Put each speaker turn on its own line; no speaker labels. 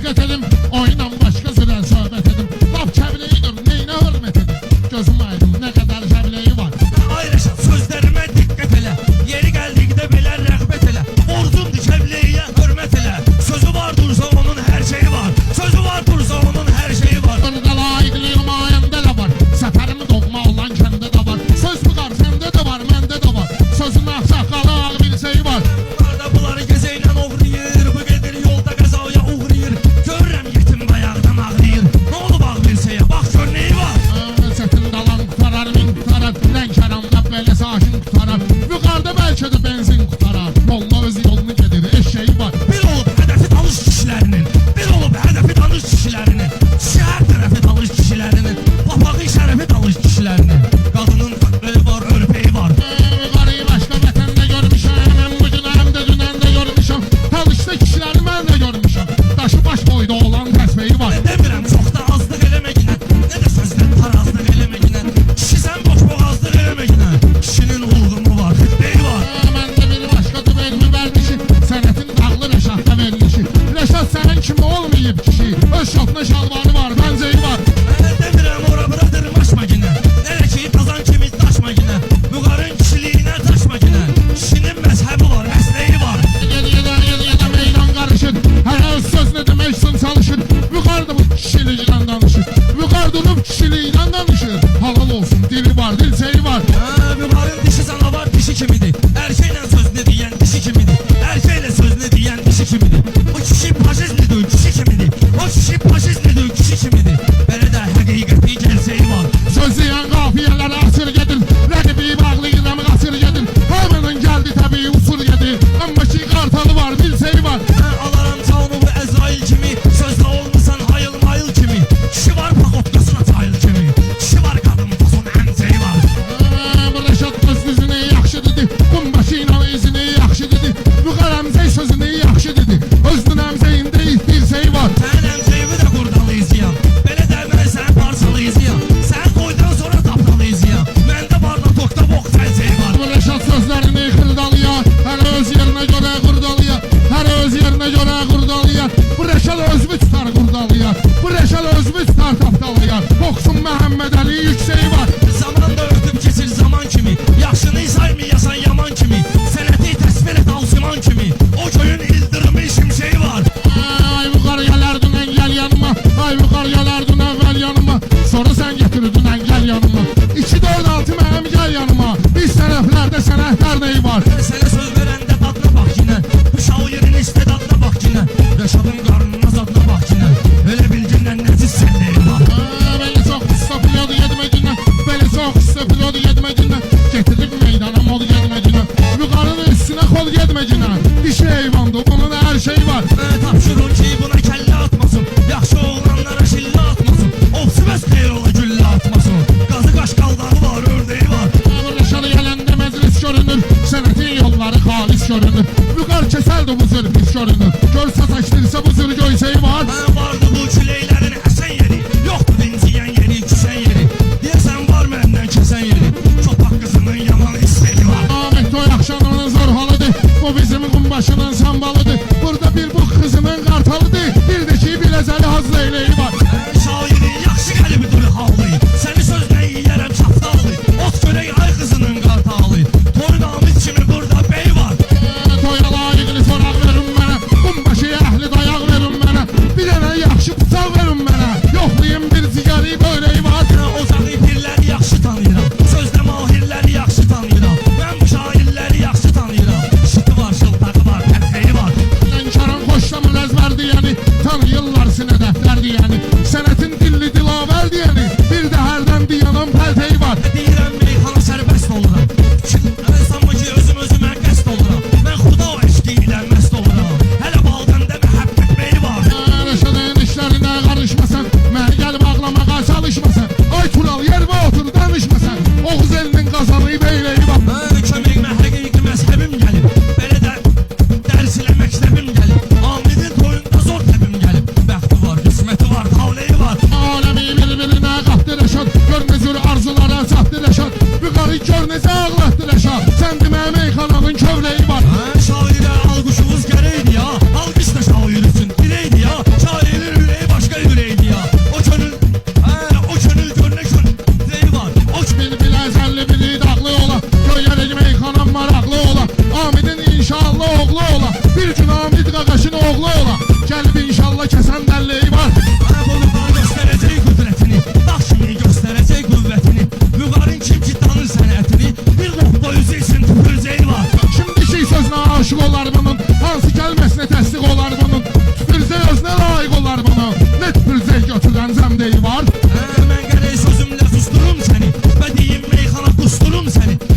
diqqət edim, oynan başqa sürən söhbət edim. Lap kəbiləyidir, neyinə hörmət edim. Gözüm aydın, nə qədər kəbiləyi var.
Ay Rəşad, sözlərimə diqqət elə. Yeri gəldikdə belə rəğbət elə. Ordundur kəbiləyə hörmət elə. Sözü var dursa onun hər şeyi var. Sözü var dursa onun hər şeyi var.
Orada layiqliyim ayəndə də var. Səfərimi doğma olan kəndə də var. Söz buqar səndə də var, məndə də var. Sözün axsaqqalı ağ bir şey var.
Bunlarda bunları gəzəylən oğrayır. Bu gedir yolda qəzaya uğrayır. Görürəm yetim bayaqdan ağrıyır. Nə olub ağ bir şeyə, bax gör neyi var.
Sətin dalan qutarar, min qutarar. Lənkəramda belə sakin qutarar. Yuqarıda bəlkə də benzin qutarar. Molla öz yolunu gedir, eşeği var.
Bir olub hədəfi tanış kişilərinin. Bir olub hədəfi tanış kişilərinin. Şəhər tərəfi tanış kişilərinin. Papağı şərəfi tanış kişilərinin. Qadının fıqrığı var, örpeği var.
Qarıyı başqa vətəndə görmüşəm. Həm bu gün həm də dünən də görmüşəm. Talışda kişiləri mən də görmüşəm. Daşı baş boyda olan təsbehi var.
Demirəm çox da azlıq eləməginə. Nə də sözdən tarazlıq eləməginə. Kişi sən boş boğazlıq eləməginə. Kişinin ulğumu var, xidbeyi var.
Məndə bir başqa dübelmi vərdişi. Sənətin dağlı Rəşadda verilişi. Rəşad sənin kimi olmayıb kişi. Öz şotuna şalvarı var, bənzəyi var.
Demirəm ora bura dırmaşma ginə. Nələ ki tazan kimi daşma ginə. Buğarın kişiliyinə taşma ginə. Kişinin məzhəbi var, məsleği var.
Yedə meydan qarışır. Hər öz sözünü demək üçün çalışır. Yuqarıda bu kişiliklə danışır. Yuqarı durub kişiliklə danışır. Halal olsun, dili var, dilsəyi var.
Buğarın dişi canavar dişi kimidir. Erkeklə sözünü deyən dişi kimidir. Erkeklə sözünü deyən dişi kimidir. O kişi faşizmdir, kişi kimidir. O kişi faşizmdir, kişi kimidir. Belə də həqiqəti gəlsəyi var.
Söz deyən qafiyələri asır gedir. Rəqibi bağlayır, əmi qasır gedir. Hamının gəldi təbii usul gedir. Amma ki qartalı var, bilsəyi var.
Alaram çalımı bu Əzrail kimi. Sözdə olmusan hayıl mayıl kimi. Kişi var paxotqasına çayıl kimi. Kişi var qadın tosun əmsəyi var.
Bu Rəşad öz düzünü yaxşı dedi. Qumbaşı ilə izini yaxşı dedi. Bu qələmzəy sözünü yaxşı dedi. Özünün əmzəyində bilsəyi var.
Sən əmsəyimi də qurdalıyızıyam. Belə də mən sən parçalıyızıyam. Sən qoydan sonra tapdalıyızıyam. Məndə barda tokda boq fəlsəyi var.
Bu Rəşad sözlərini xırdalıyar. Hər öz yerinə görə qurdalıyar. Hər öz yerinə görə qurdalıyar. Bu Rəşad özünü tutar qurdalıyar. Bu Rəşad özünü tutar tapdalıyar. Boxun Məhəmməd Əli yüksəyi var.
Zaman da ötüb keçir zaman kimi. Yaxşını saymayasan yaman kimi. Sənəti təsvir et alsıman kimi. O köyün ildırımı şimşeği var.
Ay bu qar gələrdin əngəl yanıma. Ay bu qar gələrdin əvvəl yanıma. Sonra sən getirdin əngəl yanıma. 2-4-6 mənim gəl yanıma. Biz tərəflərdə sənətlər neyi var?
Sənə söz verəndə dadına bax yine. Bu şairin istedadına bax yine. Rəşadın qarnına zadına bax yine. Elə bilgindən nəcis sənliyi var.
Beni çox istəpiyordu yedmədinə. Beni çox istəpiyordu yedmədinə. Getirib meydana mol yedmədinə. Yuqarının üstünə kol yedmədinə. Dişi heyvandı, bunun hər şeyi var.
Tapşırın ki buna kəllə atmasın. Yaxşı oğlanlara şillə atmasın. Opsi bəs xeyr ola güllə atmasın. Qazı qaş qaldağı var, ördeği var.
Bu Rəşadı gələndə məclis görünür. Sənətin yolları xalis görünür. Yuqar kəsəldi bu zür pis görünür. Görsə saçdırsa bu zür göysəyi var.
Vardı bu küləklərin əsən yeri. Yoxdur dinciyən yeri, küsən yeri. Deyəsən var məndən kəsən yeri. Çopak qızının yaman istəyi var.
Ahmet Toy Akşanlı'nın zorhalıdır. Bu bizim qumbaşının sambalıdır. Burada bir bu kızının qartalıdır. Bir de ki bilezəli hazır eyleyi var.
Şairin yaxşı qəlbidir halı. Səni sözlə yiyərəm çapdalı. Ot görək ay qızının qartalı. Toy namız kimi burada bey var.
Toya layiqli soraq verin mənə. Qumbaşıya əhli dayaq verin mənə. Bir dənə yaxşı bıçaq verin mənə. Yoxlayın bir cigari böreği var.
Ocağı pirləri yaxşı tanıyıram. Sözdə mahirləri yaxşı tanıyıram. Mən bu şairləri yaxşı tanıyıram. Şıtı var, şıltağı var, pərxeyi var.
Lənkəran xoşlamın əzvər deyəni. Tanıyırlar sinədəftər deyəni. Sənətin dilli dilavər deyəni. Bir də hərdən diyanın pəlteyi var.
Deyirəm meyxana sərbəst oluram. Sanma ki özüm özümə qəst oluram. Mən xuda o eşki ilə məst oluram. Hələ balqanda məhəbbət beyi var.
Rəşadın işlərinə qarışmasan. Mən gəlib ağlamağa çalışmasan. Ay Tural yermə otur danışmasan. Oğuz elinin qazanı beyləyi var.
Köməyimə həqiqi məzhəbim gəlib. Belə də dərs ilə məktəbim gəlib. Amidin toyunda zor təbim gəlib. Bəxti var, qisməti var, tavleyi var.
Aləmi bir-birinə qatdı Rəşad. Gör necür arzulara çatdı Rəşad. Yuqarı gör necə ağlatdı Rəşad. Sən demə meyxananın kövləyi var.
Şairə alqışımız gərəkdi ya. Alqış da şair üçün diləydi ya. Şairin vururum səni